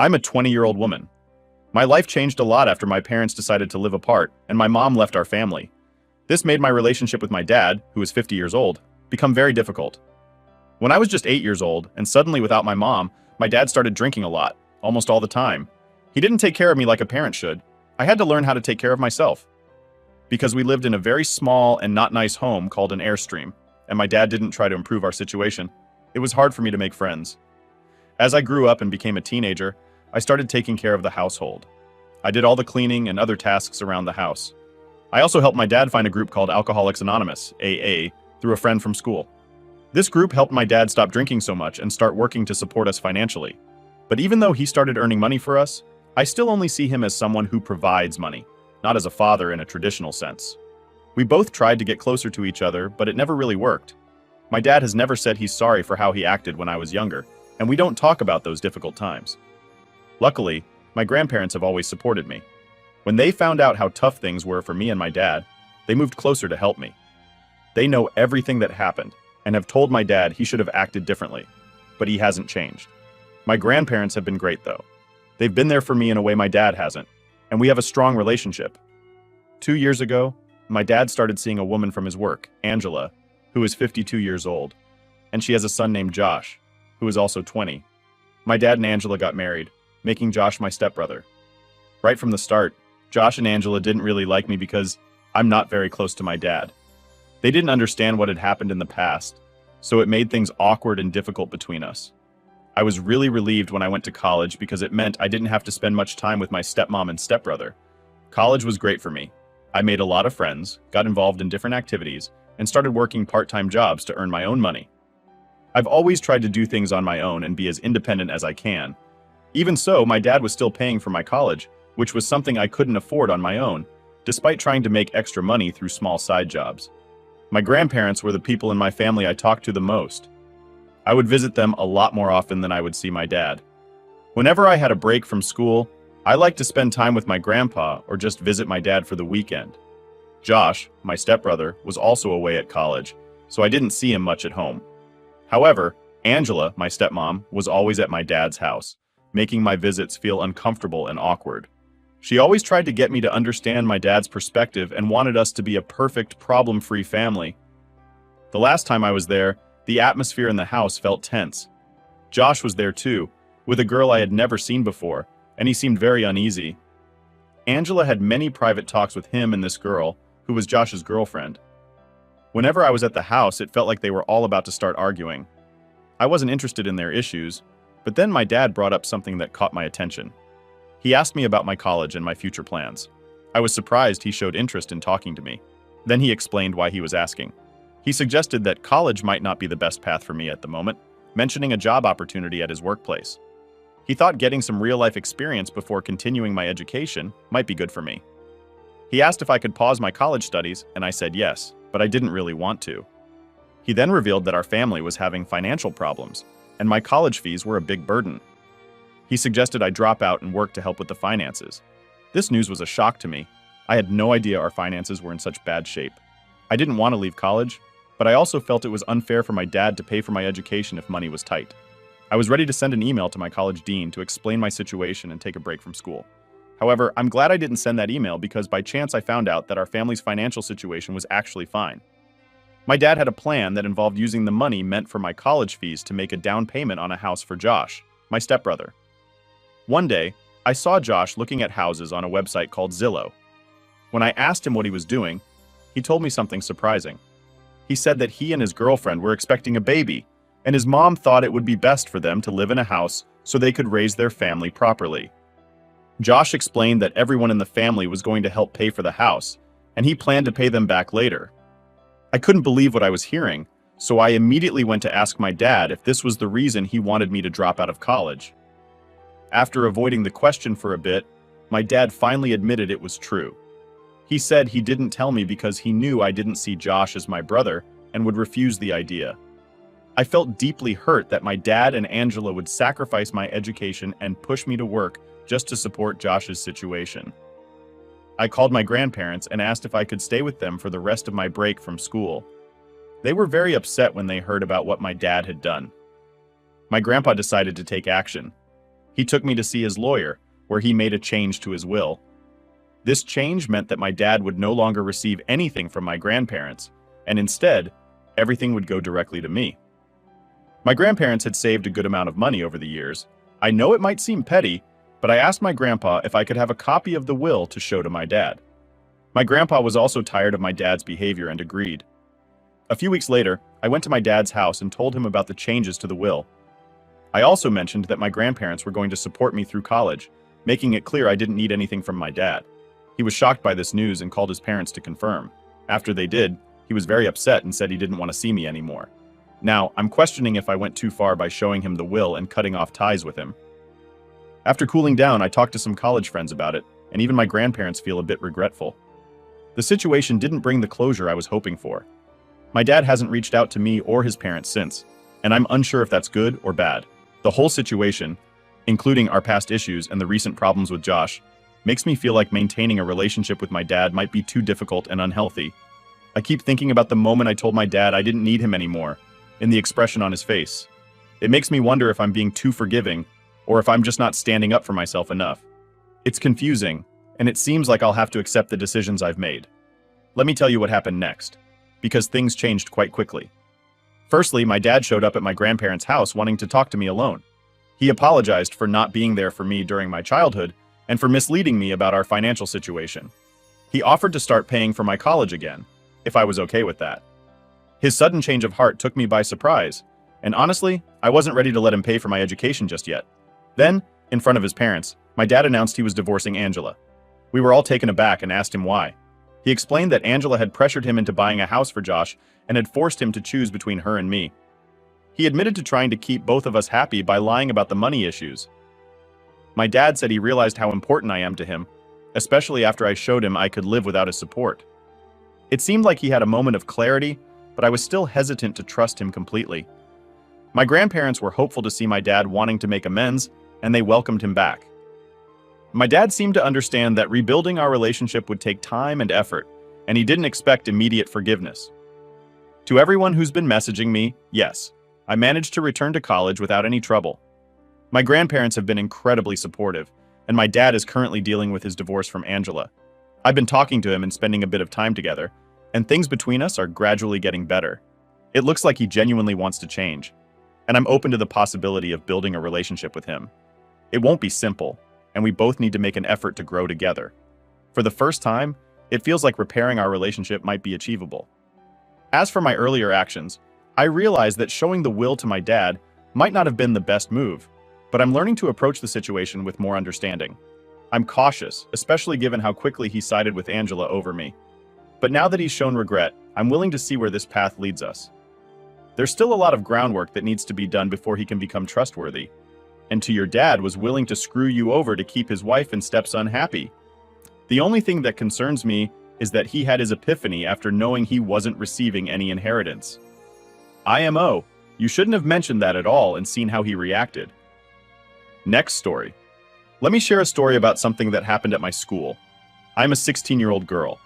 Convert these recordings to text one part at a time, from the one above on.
I'm a 20-year-old woman. My life changed a lot after my parents decided to live apart and my mom left our family. This made my relationship with my dad, who is 50 years old, become very difficult. When I was just 8 years old and suddenly without my mom, my dad started drinking a lot, almost all the time. He didn't take care of me like a parent should. I had to learn how to take care of myself. Because we lived in a very small and not nice home called an Airstream, and my dad didn't try to improve our situation, it was hard for me to make friends. As I grew up and became a teenager, I started taking care of the household. I did all the cleaning and other tasks around the house. I also helped my dad find a group called Alcoholics Anonymous, AA, through a friend from school. This group helped my dad stop drinking so much and start working to support us financially. But even though he started earning money for us, I still only see him as someone who provides money, not as a father in a traditional sense. We both tried to get closer to each other, but it never really worked. My dad has never said he's sorry for how he acted when I was younger, and we don't talk about those difficult times. Luckily, my grandparents have always supported me. When they found out how tough things were for me and my dad, they moved closer to help me. They know everything that happened and have told my dad he should have acted differently, but he hasn't changed. My grandparents have been great though. They've been there for me in a way my dad hasn't, and we have a strong relationship. 2 years ago, my dad started seeing a woman from his work, Angela, who is 52 years old, and she has a son named Josh, who is also 20. My dad and Angela got married, making Josh my stepbrother. Right from the start, Josh and Angela didn't really like me because I'm not very close to my dad. They didn't understand what had happened in the past, so it made things awkward and difficult between us. I was really relieved when I went to college because it meant I didn't have to spend much time with my stepmom and stepbrother. College was great for me. I made a lot of friends, got involved in different activities, and started working part-time jobs to earn my own money. I've always tried to do things on my own and be as independent as I can. Even so, my dad was still paying for my college, which was something I couldn't afford on my own, despite trying to make extra money through small side jobs. My grandparents were the people in my family I talked to the most. I would visit them a lot more often than I would see my dad. Whenever I had a break from school, I liked to spend time with my grandpa or just visit my dad for the weekend. Josh, my stepbrother, was also away at college, so I didn't see him much at home. However, Angela, my stepmom, was always at my dad's house, making my visits feel uncomfortable and awkward. She always tried to get me to understand my dad's perspective and wanted us to be a perfect, problem-free family. The last time I was there, the atmosphere in the house felt tense. Josh was there too, with a girl I had never seen before, and he seemed very uneasy. Angela had many private talks with him and this girl, who was Josh's girlfriend. Whenever I was at the house, it felt like they were all about to start arguing. I wasn't interested in their issues, but then my dad brought up something that caught my attention. He asked me about my college and my future plans. I was surprised he showed interest in talking to me. Then he explained why he was asking. He suggested that college might not be the best path for me at the moment, mentioning a job opportunity at his workplace. He thought getting some real-life experience before continuing my education might be good for me. He asked if I could pause my college studies, and I said yes, but I didn't really want to. He then revealed that our family was having financial problems, and my college fees were a big burden. He suggested I drop out and work to help with the finances. This news was a shock to me. I had no idea our finances were in such bad shape. I didn't want to leave college, but I also felt it was unfair for my dad to pay for my education if money was tight. I was ready to send an email to my college dean to explain my situation and take a break from school. However, I'm glad I didn't send that email because by chance I found out that our family's financial situation was actually fine. My dad had a plan that involved using the money meant for my college fees to make a down payment on a house for Josh, my stepbrother. One day, I saw Josh looking at houses on a website called Zillow. When I asked him what he was doing, he told me something surprising. He said that he and his girlfriend were expecting a baby, and his mom thought it would be best for them to live in a house so they could raise their family properly. Josh explained that everyone in the family was going to help pay for the house, and he planned to pay them back later. I couldn't believe what I was hearing, so I immediately went to ask my dad if this was the reason he wanted me to drop out of college. After avoiding the question for a bit, my dad finally admitted it was true. He said he didn't tell me because he knew I didn't see Josh as my brother and would refuse the idea. I felt deeply hurt that my dad and Angela would sacrifice my education and push me to work just to support Josh's situation. I called my grandparents and asked if I could stay with them for the rest of my break from school. They were very upset when they heard about what my dad had done. My grandpa decided to take action. He took me to see his lawyer, where he made a change to his will. This change meant that my dad would no longer receive anything from my grandparents, and instead, everything would go directly to me. My grandparents had saved a good amount of money over the years. I know it might seem petty, but I asked my grandpa if I could have a copy of the will to show to my dad. My grandpa was also tired of my dad's behavior and agreed. A few weeks later, I went to my dad's house and told him about the changes to the will. I also mentioned that my grandparents were going to support me through college, making it clear I didn't need anything from my dad. He was shocked by this news and called his parents to confirm. After they did, he was very upset and said he didn't want to see me anymore. Now, I'm questioning if I went too far by showing him the will and cutting off ties with him. After cooling down, I talked to some college friends about it, and even my grandparents feel a bit regretful. The situation didn't bring the closure I was hoping for. My dad hasn't reached out to me or his parents since, and I'm unsure if that's good or bad. The whole situation, including our past issues and the recent problems with Josh, makes me feel like maintaining a relationship with my dad might be too difficult and unhealthy. I keep thinking about the moment I told my dad I didn't need him anymore, and the expression on his face. It makes me wonder if I'm being too forgiving, or if I'm just not standing up for myself enough. It's confusing, and it seems like I'll have to accept the decisions I've made. Let me tell you what happened next, because things changed quite quickly. Firstly, my dad showed up at my grandparents' house wanting to talk to me alone. He apologized for not being there for me during my childhood and for misleading me about our financial situation. He offered to start paying for my college again, if I was okay with that. His sudden change of heart took me by surprise, and honestly, I wasn't ready to let him pay for my education just yet. Then, in front of his parents, my dad announced he was divorcing Angela. We were all taken aback and asked him why. He explained that Angela had pressured him into buying a house for Josh and had forced him to choose between her and me. He admitted to trying to keep both of us happy by lying about the money issues. My dad said he realized how important I am to him, especially after I showed him I could live without his support. It seemed like he had a moment of clarity, but I was still hesitant to trust him completely. My grandparents were hopeful to see my dad wanting to make amends, and they welcomed him back. My dad seemed to understand that rebuilding our relationship would take time and effort, and he didn't expect immediate forgiveness. To everyone who's been messaging me, yes, I managed to return to college without any trouble. My grandparents have been incredibly supportive, and my dad is currently dealing with his divorce from Angela. I've been talking to him and spending a bit of time together, and things between us are gradually getting better. It looks like he genuinely wants to change, and I'm open to the possibility of building a relationship with him. It won't be simple, and we both need to make an effort to grow together. For the first time, it feels like repairing our relationship might be achievable. As for my earlier actions, I realize that showing the will to my dad might not have been the best move, but I'm learning to approach the situation with more understanding. I'm cautious, especially given how quickly he sided with Angela over me. But now that he's shown regret, I'm willing to see where this path leads us. There's still a lot of groundwork that needs to be done before he can become trustworthy. And your dad was willing to screw you over to keep his wife and stepson happy. The only thing that concerns me is that he had his epiphany after knowing he wasn't receiving any inheritance. IMO, you shouldn't have mentioned that at all and seen how he reacted. Next story. Let me share a story about something that happened at my school. I'm a 16-year-old girl.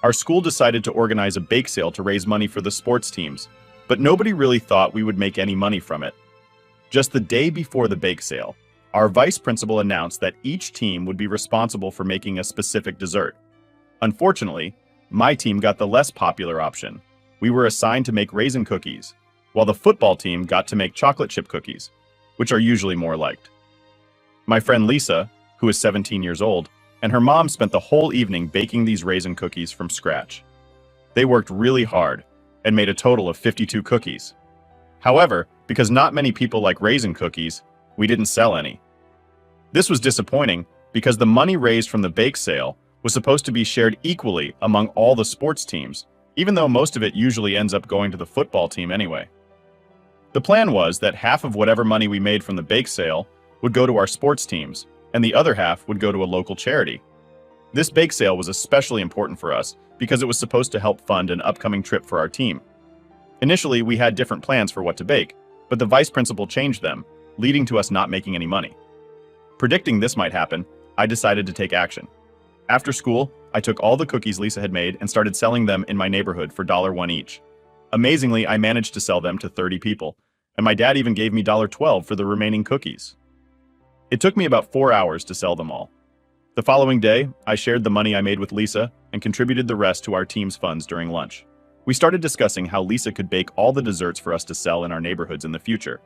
Our school decided to organize a bake sale to raise money for the sports teams, but nobody really thought we would make any money from it. Just the day before the bake sale, our vice principal announced that each team would be responsible for making a specific dessert. Unfortunately, my team got the less popular option. We were assigned to make raisin cookies, while the football team got to make chocolate chip cookies, which are usually more liked. My friend Lisa, who is 17 years old, and her mom spent the whole evening baking these raisin cookies from scratch. They worked really hard and made a total of 52 cookies. However, because not many people like raisin cookies, we didn't sell any. This was disappointing because the money raised from the bake sale was supposed to be shared equally among all the sports teams, even though most of it usually ends up going to the football team anyway. The plan was that half of whatever money we made from the bake sale would go to our sports teams, and the other half would go to a local charity. This bake sale was especially important for us because it was supposed to help fund an upcoming trip for our team. Initially, we had different plans for what to bake, but the vice principal changed them, leading to us not making any money. Predicting this might happen, I decided to take action. After school, I took all the cookies Lisa had made and started selling them in my neighborhood for $1 each. Amazingly, I managed to sell them to 30 people, and my dad even gave me $12 for the remaining cookies. It took me about 4 hours to sell them all. The following day, I shared the money I made with Lisa and contributed the rest to our team's funds during lunch. We started discussing how Lisa could bake all the desserts for us to sell in our neighborhoods in the future.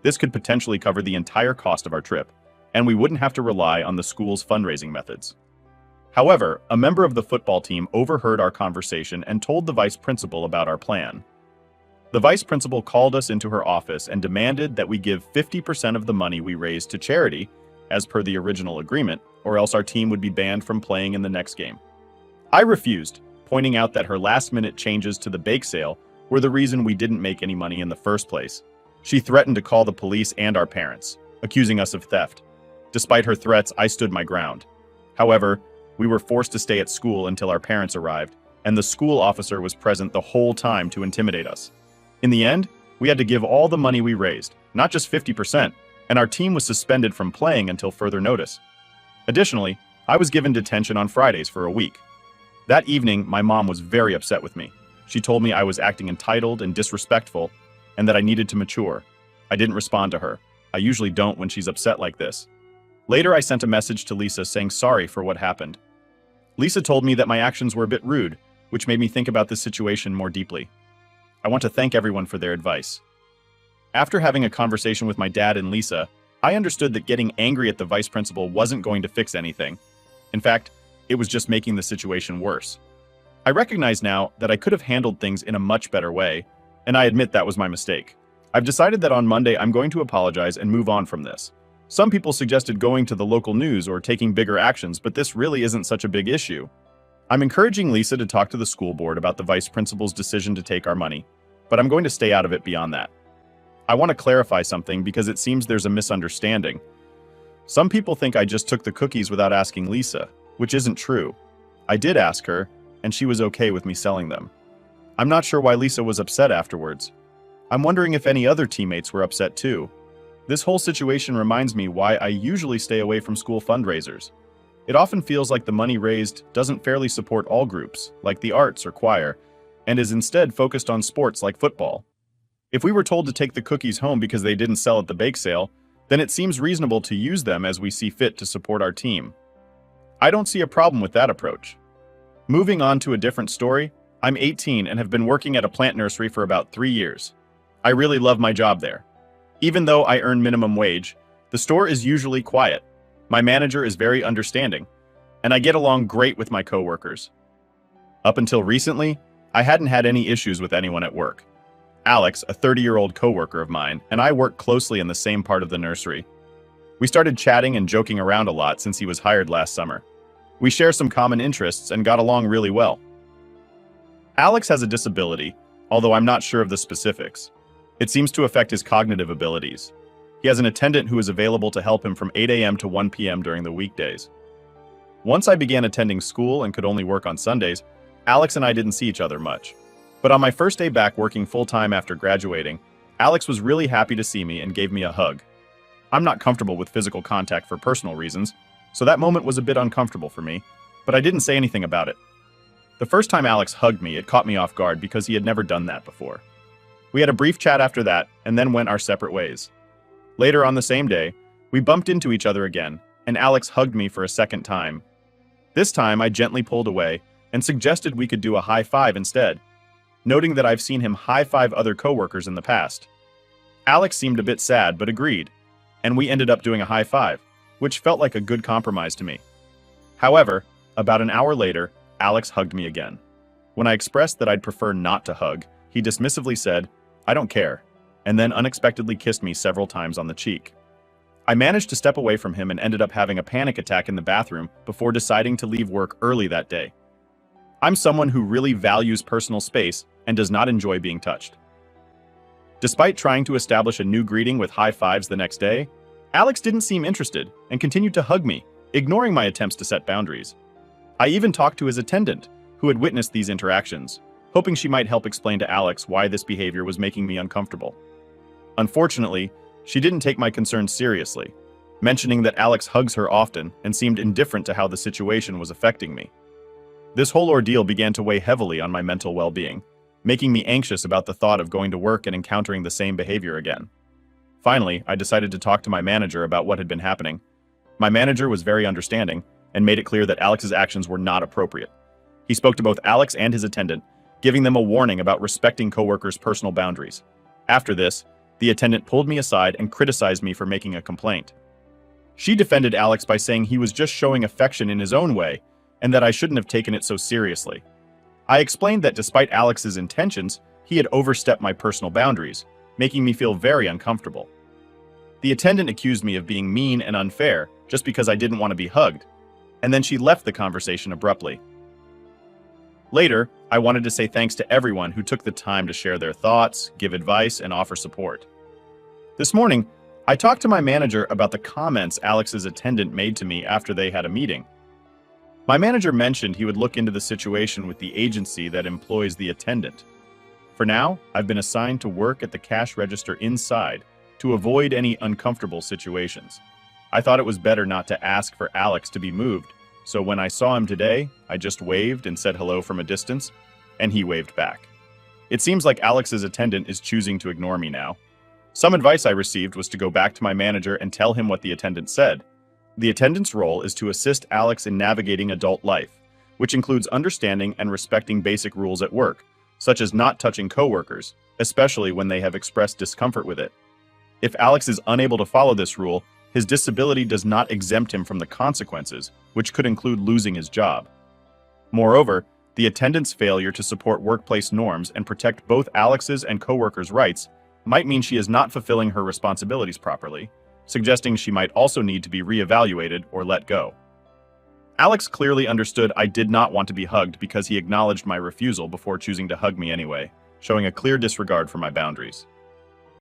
This could potentially cover the entire cost of our trip, and we wouldn't have to rely on the school's fundraising methods. However, a member of the football team overheard our conversation and told the vice principal about our plan. The vice principal called us into her office and demanded that we give 50% of the money we raised to charity, as per the original agreement, or else our team would be banned from playing in the next game. I refused, pointing out that her last-minute changes to the bake sale were the reason we didn't make any money in the first place. She threatened to call the police and our parents, accusing us of theft. Despite her threats, I stood my ground. However, we were forced to stay at school until our parents arrived, and the school officer was present the whole time to intimidate us. In the end, we had to give all the money we raised, not just 50%, and our team was suspended from playing until further notice. Additionally, I was given detention on Fridays for a week. That evening, my mom was very upset with me. She told me I was acting entitled and disrespectful, and that I needed to mature. I didn't respond to her. I usually don't when she's upset like this. Later, I sent a message to Lisa saying sorry for what happened. Lisa told me that my actions were a bit rude, which made me think about this situation more deeply. I want to thank everyone for their advice. After having a conversation with my dad and Lisa, I understood that getting angry at the vice principal wasn't going to fix anything. In fact, it was just making the situation worse. I recognize now that I could have handled things in a much better way, and I admit that was my mistake. I've decided that on Monday I'm going to apologize and move on from this. Some people suggested going to the local news or taking bigger actions, but this really isn't such a big issue. I'm encouraging Lisa to talk to the school board about the vice principal's decision to take our money, but I'm going to stay out of it beyond that. I want to clarify something because it seems there's a misunderstanding. Some people think I just took the cookies without asking Lisa, which isn't true. I did ask her, and she was okay with me selling them. I'm not sure why Lisa was upset afterwards. I'm wondering if any other teammates were upset too. This whole situation reminds me why I usually stay away from school fundraisers. It often feels like the money raised doesn't fairly support all groups, like the arts or choir, and is instead focused on sports like football. If we were told to take the cookies home because they didn't sell at the bake sale, then it seems reasonable to use them as we see fit to support our team. I don't see a problem with that approach. Moving on to a different story, I'm 18 and have been working at a plant nursery for about 3 years. I really love my job there. Even though I earn minimum wage, the store is usually quiet. My manager is very understanding, and I get along great with my coworkers. Up until recently, I hadn't had any issues with anyone at work. Alex, a 30-year-old coworker of mine, and I work closely in the same part of the nursery. We started chatting and joking around a lot since he was hired last summer. We share some common interests and got along really well. Alex has a disability, although I'm not sure of the specifics. It seems to affect his cognitive abilities. He has an attendant who is available to help him from 8 a.m. to 1 p.m. during the weekdays. Once I began attending school and could only work on Sundays, Alex and I didn't see each other much. But on my first day back working full-time after graduating, Alex was really happy to see me and gave me a hug. I'm not comfortable with physical contact for personal reasons, so that moment was a bit uncomfortable for me, but I didn't say anything about it. The first time Alex hugged me, it caught me off guard because he had never done that before. We had a brief chat after that and then went our separate ways. Later on the same day, we bumped into each other again, and Alex hugged me for a second time. This time, I gently pulled away and suggested we could do a high five instead, noting that I've seen him high-five other coworkers in the past. Alex seemed a bit sad but agreed, and we ended up doing a high five, which felt like a good compromise to me. However, about an hour later, Alex hugged me again. When I expressed that I'd prefer not to hug, he dismissively said, "I don't care," and then unexpectedly kissed me several times on the cheek. I managed to step away from him and ended up having a panic attack in the bathroom before deciding to leave work early that day. I'm someone who really values personal space and does not enjoy being touched. Despite trying to establish a new greeting with high fives the next day, Alex didn't seem interested and continued to hug me, ignoring my attempts to set boundaries. I even talked to his attendant, who had witnessed these interactions, hoping she might help explain to Alex why this behavior was making me uncomfortable. Unfortunately, she didn't take my concerns seriously, mentioning that Alex hugs her often and seemed indifferent to how the situation was affecting me. This whole ordeal began to weigh heavily on my mental well-being, making me anxious about the thought of going to work and encountering the same behavior again. Finally, I decided to talk to my manager about what had been happening. My manager was very understanding and made it clear that Alex's actions were not appropriate. He spoke to both Alex and his attendant, giving them a warning about respecting coworkers' personal boundaries. After this, the attendant pulled me aside and criticized me for making a complaint. She defended Alex by saying he was just showing affection in his own way and that I shouldn't have taken it so seriously. I explained that despite Alex's intentions, he had overstepped my personal boundaries, making me feel very uncomfortable. The attendant accused me of being mean and unfair just because I didn't want to be hugged, and then she left the conversation abruptly. Later, I wanted to say thanks to everyone who took the time to share their thoughts, give advice, and offer support. This morning, I talked to my manager about the comments Alex's attendant made to me after they had a meeting. My manager mentioned he would look into the situation with the agency that employs the attendant. For now, I've been assigned to work at the cash register inside to avoid any uncomfortable situations. I thought it was better not to ask for Alex to be moved, so when I saw him today, I just waved and said hello from a distance, and he waved back. It seems like Alex's attendant is choosing to ignore me now. Some advice I received was to go back to my manager and tell him what the attendant said. The attendant's role is to assist Alex in navigating adult life, which includes understanding and respecting basic rules at work, such as not touching coworkers, especially when they have expressed discomfort with it. If Alex is unable to follow this rule, his disability does not exempt him from the consequences, which could include losing his job. Moreover, the attendant's failure to support workplace norms and protect both Alex's and coworkers' rights might mean she is not fulfilling her responsibilities properly, suggesting she might also need to be reevaluated or let go. Alex clearly understood I did not want to be hugged because he acknowledged my refusal before choosing to hug me anyway, showing a clear disregard for my boundaries.